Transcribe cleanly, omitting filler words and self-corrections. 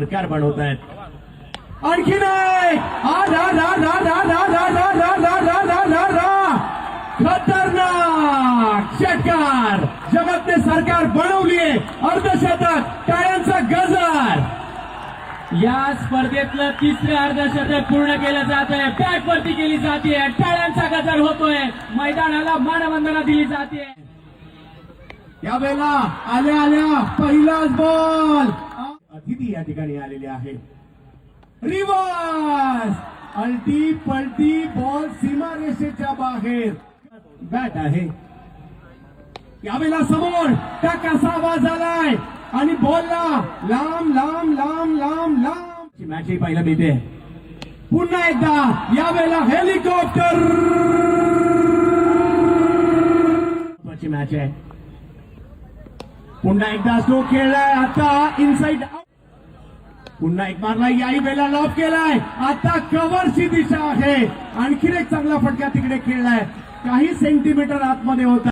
सरकार बनवत आहेत आणखी नाही खतरनाक षटकार जगतने सरकार बनवलीये अर्धशतक टाळ्यांचा गजर या स्पर्धेतलं तिसरं अर्धशतक पूर्ण केलं जात आहे बॅट वरती केली जाते टाळ्यांचा गजर होतोय मैदानाला मानवंदना दिली जाते यावेळेला आल्या आल्या पहिलाच बॉल अतिथी या ठिकाणी आलेले आहे रिवर्स अल्टी पलटी बॉल सीमारेषेच्या बाहेर बॅट आहे यावेळेला समोर त्या कसा आवाज आलाय आणि बॉलला लांब लांब लांब लांब लांब मॅच पाहायला मिळते पुन्हा एकदा यावेळेला हेलिकॉप्टर मॅच आहे पुन्हा एकदा स्ट्रोक खेळलाय आता इनसाइड पुन्हा एक मारला याही वेळेला लॉब केलाय आता कव्हरची दिशा आहे आणखीन एक चांगला फटका तिकडे खेळलाय काही सेंटीमीटर आतमध्ये होता